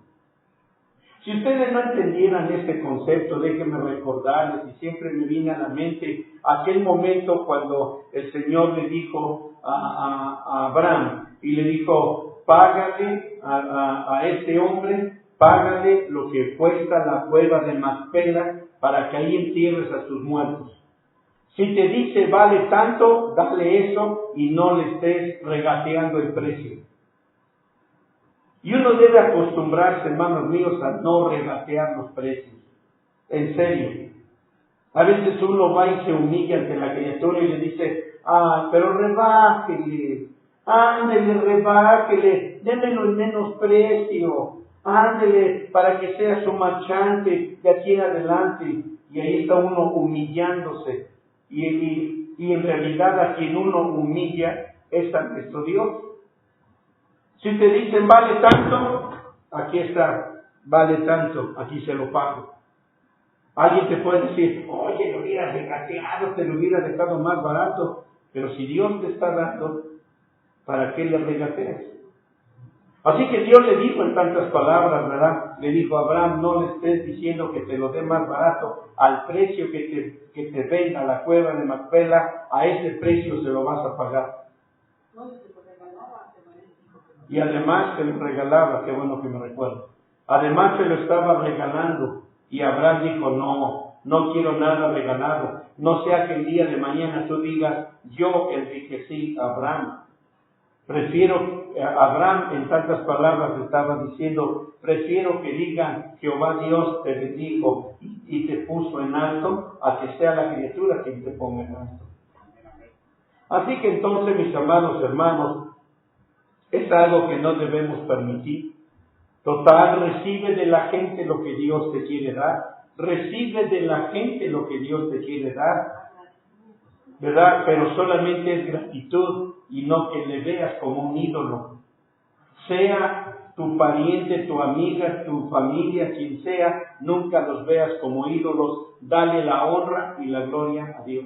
Si ustedes no entendieran este concepto, déjenme recordarles, y siempre me viene a la mente aquel momento cuando el Señor le dijo a Abraham, y le dijo, págale a este hombre, págale lo que cuesta la cueva de Macpela, para que ahí entierres a tus muertos. Si te dice vale tanto, dale eso y no le estés regateando el precio. Y uno debe acostumbrarse, hermanos míos, a no regatear los precios. En serio. A veces uno va y se humilla ante la criatura y le dice, pero rebájele, ándele, rebájele, démelo en menos precio, ándele para que sea su marchante de aquí en adelante. Y ahí está uno humillándose. Y en realidad a quien uno humilla es a nuestro Dios. Si te dicen vale tanto, aquí está, vale tanto, aquí se lo pago. Alguien te puede decir, oye, lo hubieras regateado, te lo hubiera dejado más barato. Pero si Dios te está dando, ¿para qué le regateas? Así que Dios le dijo en tantas palabras, ¿verdad? Le dijo a Abraham, no le estés diciendo que te lo dé más barato, al precio que te venda la cueva de Macpela, a ese precio se lo vas a pagar. Y además se lo regalaba, qué bueno que me recuerdo. Además se lo estaba regalando. Y Abraham dijo, no quiero nada regalado. No sea que el día de mañana tú digas, yo enriquecí a Abraham. Abraham en tantas palabras estaba diciendo, prefiero que digan, Jehová Dios te bendijo y te puso en alto, a que sea la criatura quien te ponga en alto. Así que entonces, mis amados hermanos, es algo que no debemos permitir. Total, recibe de la gente lo que Dios te quiere dar. Recibe de la gente lo que Dios te quiere dar. ¿Verdad? Pero solamente es gratitud y no que le veas como un ídolo. Sea tu pariente, tu amiga, tu familia, quien sea, nunca los veas como ídolos. Dale la honra y la gloria a Dios.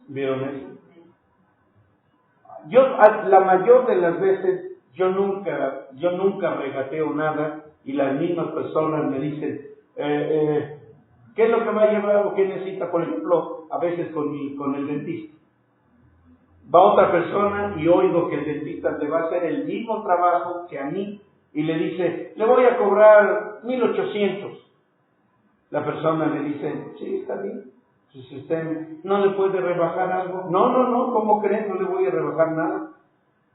¿Vieron eso? La mayor de las veces, yo nunca regateo nada y las mismas personas me dicen, ¿qué es lo que va a llevar o qué necesita? Por ejemplo, a veces con el dentista. Va otra persona y oigo que el dentista le va a hacer el mismo trabajo que a mí y le dice, le voy a cobrar 1,800. La persona le dice, sí, está bien. Si usted no le puede rebajar algo, no, ¿cómo creen? No le voy a rebajar nada.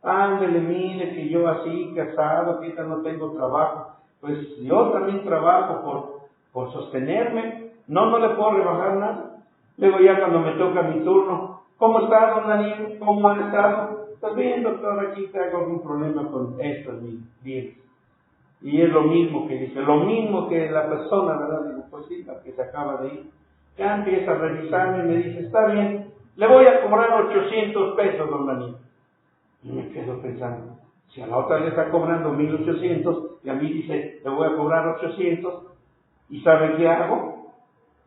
Ándele, mire que yo así, casado, que no tengo trabajo. Pues yo también trabajo por sostenerme. No le puedo rebajar nada. Luego ya cuando me toca mi turno, ¿cómo está, don Daniel? ¿Cómo ha estado? Pues bien, doctor, aquí tengo algún problema con estos dientes. Y es lo mismo que dice, lo mismo que la persona, ¿verdad? Digo, pues sí, la que se acaba de ir. Ya empieza a revisarme y me dice, está bien, le voy a cobrar 800 pesos, don Daniel. Y me quedo pensando, si a la otra le está cobrando 1,800 y a mí dice, le voy a cobrar 800, ¿y sabe qué hago?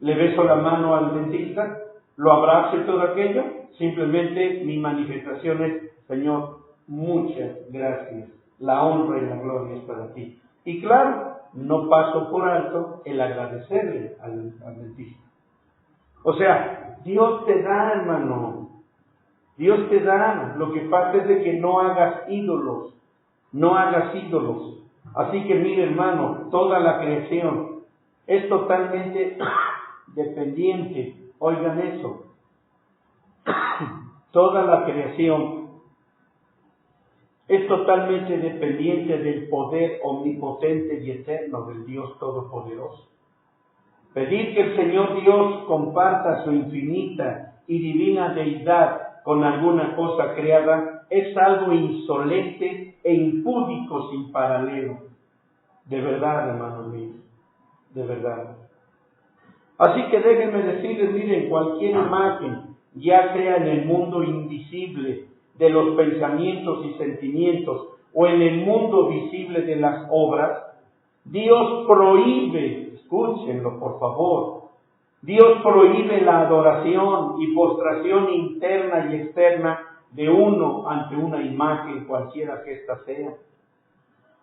Le beso la mano al dentista, lo abrazo y todo aquello. Simplemente mi manifestación es, Señor, muchas gracias, la honra y la gloria es para ti. Y claro, no paso por alto el agradecerle al dentista. O sea, Dios te da, hermano. Dios te da. Lo que pasa es de que no hagas ídolos. No hagas ídolos. Así que mire, hermano, toda la creación es totalmente dependiente. Oigan eso. Toda la creación es totalmente dependiente del poder omnipotente y eterno del Dios Todopoderoso. Pedir que el Señor Dios comparta su infinita y divina deidad con alguna cosa creada es algo insolente e impúdico sin paralelo. De verdad, hermanos míos, de verdad. Así que déjenme decirles, miren, cualquier imagen, ya sea en el mundo invisible de los pensamientos y sentimientos o en el mundo visible de las obras, Dios prohíbe, escúchenlo por favor, Dios prohíbe la adoración y postración interna y externa de uno ante una imagen, cualquiera que ésta sea.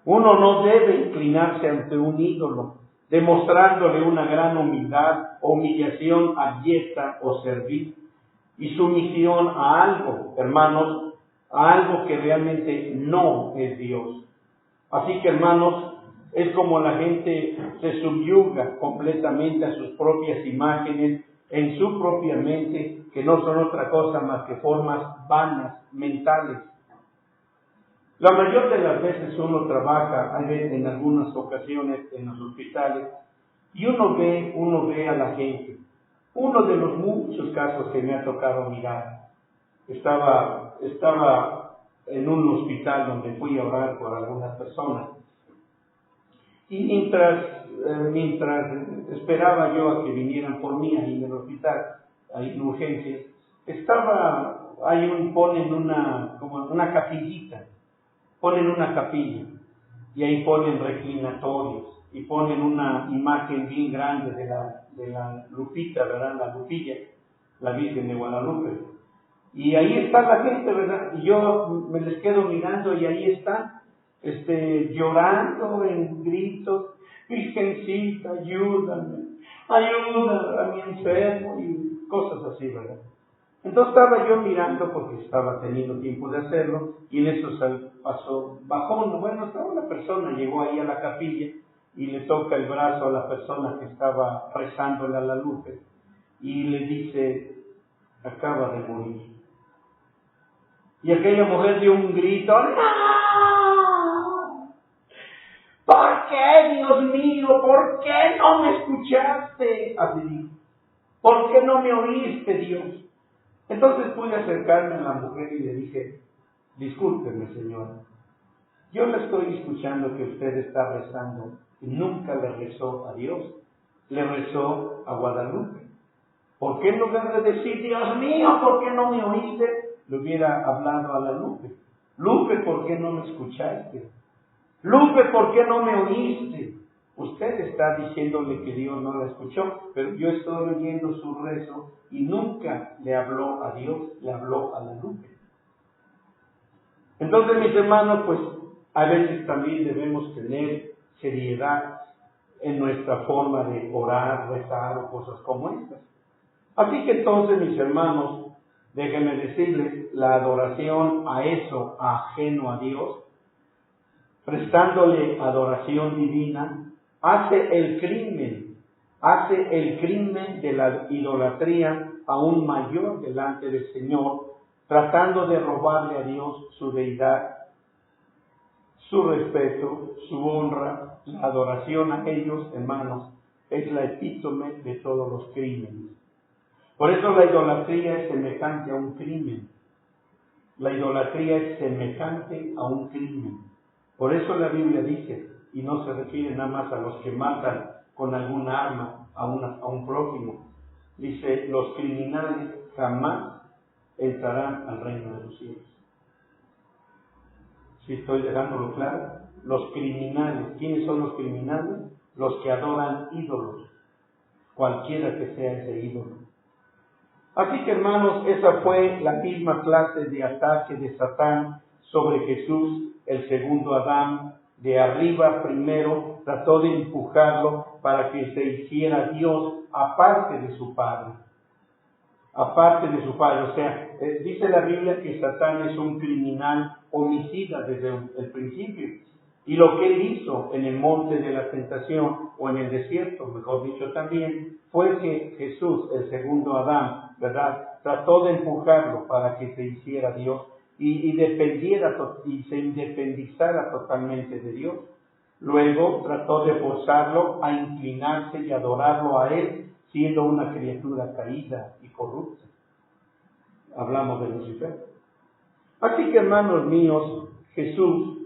Uno no debe inclinarse ante un ídolo, demostrándole una gran humildad o humillación abyecta o servil y sumisión a algo, hermanos, a algo que realmente no es Dios. Así que, hermanos, es como la gente se subyuga completamente a sus propias imágenes en su propia mente, que no son otra cosa más que formas vanas, mentales. La mayor de las veces uno trabaja, hay veces en algunas ocasiones en los hospitales, y uno ve a la gente. Uno de los muchos casos que me ha tocado mirar, estaba en un hospital donde fui a orar por algunas personas, y mientras esperaba yo a que vinieran por mí ahí en el hospital, ahí en urgencias, ponen una capillita, ponen una capilla, y ahí ponen reclinatorios, y ponen una imagen bien grande de la Lupita, ¿verdad? La Lupilla, la Virgen de Guadalupe. Y ahí está la gente, ¿verdad? Y yo me les quedo mirando y ahí están, llorando en gritos: Virgencita, ayúdame, ayuda a mi enfermo, y cosas así, ¿verdad? Entonces estaba yo mirando porque estaba teniendo tiempo de hacerlo, y en eso bajó una persona, llegó ahí a la capilla y le toca el brazo a la persona que estaba rezándole a la luz y le dice: acaba de morir. Y aquella mujer dio un grito: ¡no! ¿Por qué, Dios mío? ¿Por qué no me escuchaste? Así dijo: ¿por qué no me oíste, Dios? Entonces pude acercarme a la mujer y le dije: discúlpeme, señora, yo le estoy escuchando que usted está rezando y nunca le rezó a Dios, le rezó a Guadalupe. ¿Por qué en lugar de decir: Dios mío, ¿por qué no me oíste?, le hubiera hablado a la Lupe? Lupe, ¿por qué no me escuchaste? Lupe, ¿por qué no me oíste? Usted está diciéndole que Dios no la escuchó, pero yo estoy oyendo su rezo y nunca le habló a Dios, le habló a la Lupe. Entonces, mis hermanos, pues a veces también debemos tener seriedad en nuestra forma de orar, rezar o cosas como estas. Así que entonces, mis hermanos, déjenme decirles, la adoración a eso ajeno a Dios, prestándole adoración divina, hace el crimen de la idolatría aún mayor delante del Señor, tratando de robarle a Dios su deidad, su respeto, su honra. La adoración a ellos, hermanos, es la epítome de todos los crímenes. Por eso la idolatría es semejante a un crimen. La idolatría es semejante a un crimen. Por eso la Biblia dice, y no se refiere nada más a los que matan con algún arma a un prójimo, dice: los criminales jamás entrarán al reino de los cielos. ¿Sí estoy dejándolo claro? Los criminales, ¿quiénes son los criminales? Los que adoran ídolos, cualquiera que sea ese ídolo. Así que, hermanos, esa fue la misma clase de ataque de Satán sobre Jesús, el segundo Adán. De arriba primero trató de empujarlo para que se hiciera Dios aparte de su Padre. Aparte de su Padre. O sea, dice la Biblia que Satán es un criminal homicida desde el principio. Y lo que él hizo en el monte de la tentación, o en el desierto, mejor dicho también, fue que Jesús, el segundo Adán, ¿verdad?, trató de empujarlo para que se hiciera Dios y dependiera y se independizara totalmente de Dios. Luego trató de forzarlo a inclinarse y adorarlo a él, siendo una criatura caída y corrupta. Hablamos de Lucifer. Así que, hermanos míos, Jesús,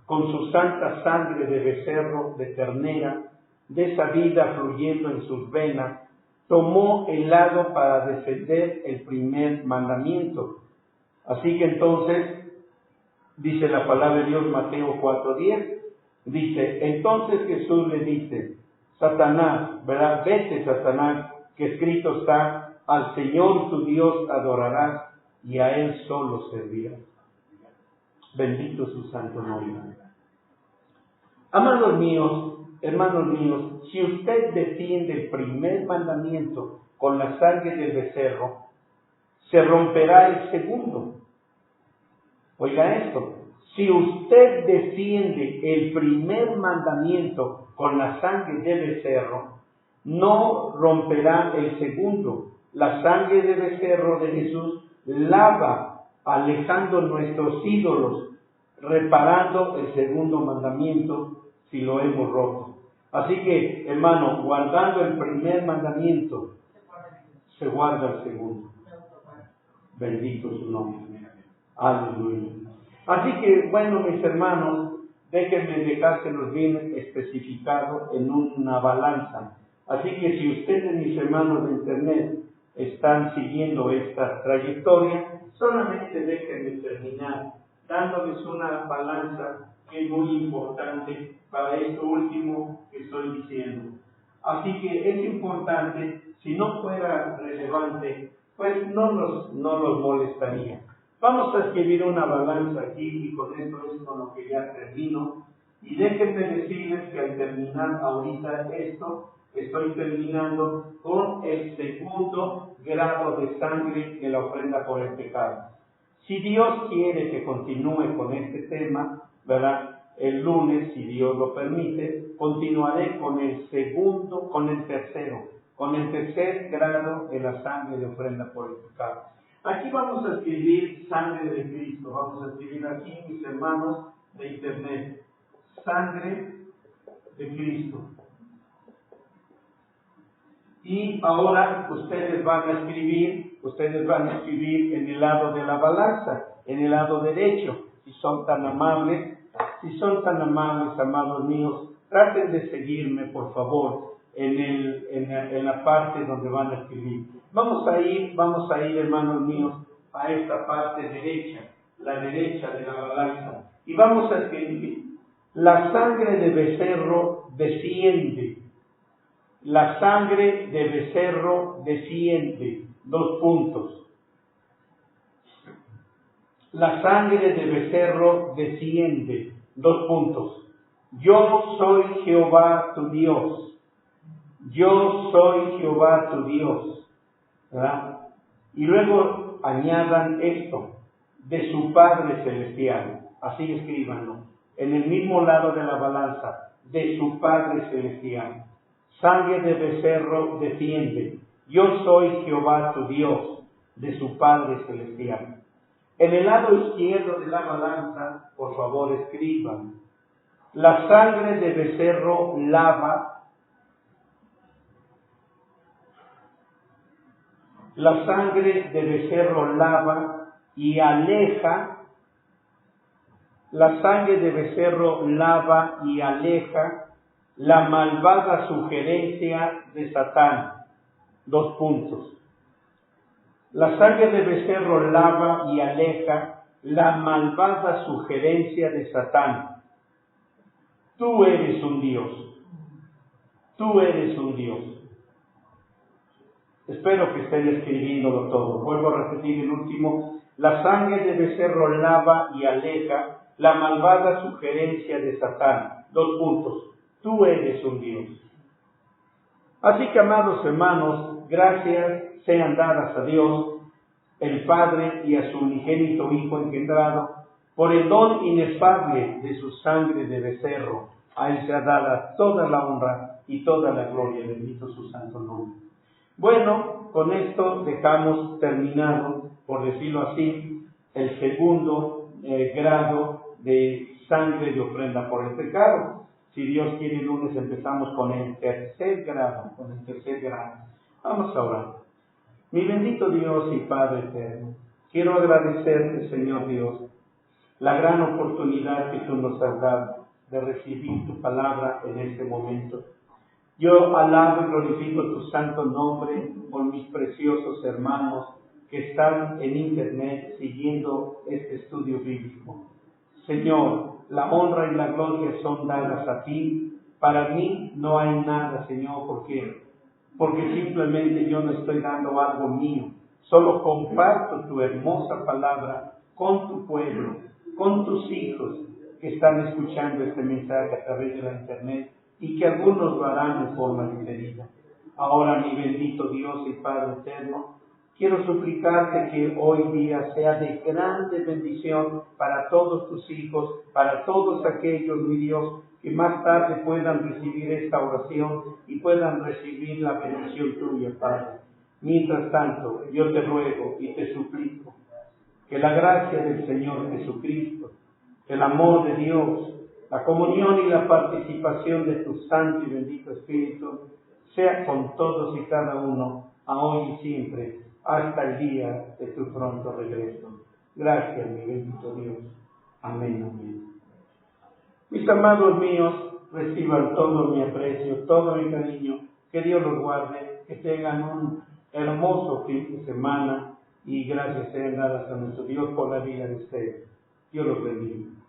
con su santa sangre de becerro, de ternera, de esa vida fluyendo en sus venas, tomó el lado para defender el primer mandamiento. Así que entonces, dice la palabra de Dios, Mateo 4:10, dice, entonces Jesús le dice, Satanás, ¿verdad? Vete, Satanás, que escrito está, al Señor tu Dios adorarás y a Él solo servirás. Bendito su santo nombre. Amados míos, hermanos míos, si usted defiende el primer mandamiento con la sangre del becerro, se romperá el segundo. Oiga esto, si usted defiende el primer mandamiento con la sangre del becerro, no romperá el segundo. La sangre del becerro de Jesús lava, alejando nuestros ídolos, reparando el segundo mandamiento si lo hemos roto. Así que, hermano, guardando el primer mandamiento, se guarda el segundo. Bendito su nombre. Aleluya. Así que, bueno, mis hermanos, déjenme dejárselos bien especificado en una balanza. Así que si ustedes, mis hermanos de internet, están siguiendo esta trayectoria, solamente déjenme terminar dándoles una balanza que es muy importante para esto último que estoy diciendo. Así que es importante, si no fuera relevante, pues no los molestaría. Vamos a escribir una balanza aquí y con esto es con lo que ya termino. Y déjenme decirles que al terminar ahorita esto, estoy terminando con el segundo grado de sangre de la ofrenda por el pecado. Si Dios quiere que continúe con este tema, ¿verdad? El lunes, si Dios lo permite, continuaré con el tercer grado de la sangre de ofrenda por el pecado. Aquí vamos a escribir sangre de Cristo. Vamos a escribir aquí, mis hermanos de internet, sangre de Cristo. Y ahora ustedes van a escribir en el lado de la balanza, en el lado derecho. Si son tan amables, amados míos, traten de seguirme, por favor, en la parte donde van a escribir. Vamos a ir, hermanos míos, a esta parte derecha, la derecha de la balanza. Y vamos a escribir, la sangre de becerro desciende. La sangre de becerro desciende. 2 puntos. La sangre de becerro desciende. 2 puntos. Yo soy Jehová tu Dios. Yo soy Jehová tu Dios. ¿Verdad? Y luego añadan esto, de su Padre Celestial. Así escríbanlo. En el mismo lado de la balanza, de su Padre Celestial. Sangre de becerro desciende. Yo soy Jehová tu Dios, de su Padre Celestial. En el lado izquierdo de la balanza, por favor escriban, la sangre de becerro lava. La sangre de becerro lava y aleja. La sangre de becerro lava y aleja la malvada sugerencia de Satán. 2 puntos. La sangre de becerro lava y aleja la malvada sugerencia de Satán. Tú eres un Dios. Tú eres un Dios. Espero que estén escribiéndolo todo. Vuelvo a repetir el último. La sangre de becerro lava y aleja la malvada sugerencia de Satán. 2 puntos. Tú eres un Dios. Así que, amados hermanos, gracias sean dadas a Dios, el Padre, y a su unigénito Hijo engendrado, por el don inefable de su sangre de becerro. A Él sea dada toda la honra y toda la gloria. Bendito su santo nombre. Bueno, con esto dejamos terminado, por decirlo así, el segundo grado de sangre de ofrenda por el pecado. Si Dios quiere, el lunes empezamos con el tercer grado, Vamos a orar. Mi bendito Dios y Padre eterno, quiero agradecerte, Señor Dios, la gran oportunidad que tú nos has dado de recibir tu palabra en este momento. Yo alabo y glorifico tu santo nombre por mis preciosos hermanos que están en internet siguiendo este estudio bíblico. Señor, la honra y la gloria son dadas a ti. Para mí no hay nada, Señor, porque simplemente yo no estoy dando algo mío. Solo comparto tu hermosa palabra con tu pueblo, con tus hijos que están escuchando este mensaje a través de la internet y que algunos lo harán en forma diferida. Ahora, mi bendito Dios y Padre eterno, quiero suplicarte que hoy día sea de grande bendición para todos tus hijos, para todos aquellos, mi Dios, que más tarde puedan recibir esta oración y puedan recibir la bendición tuya, Padre. Mientras tanto, yo te ruego y te suplico que la gracia del Señor Jesucristo, el amor de Dios, la comunión y la participación de tu Santo y bendito Espíritu sea con todos y cada uno, a hoy y siempre, hasta el día de tu pronto regreso. Gracias, mi bendito Dios. Amén, amén. Mis amados míos, reciban todo mi aprecio, todo mi cariño, que Dios los guarde, que tengan un hermoso fin de semana y gracias sean dadas a nuestro Dios por la vida de ustedes. Dios los bendiga.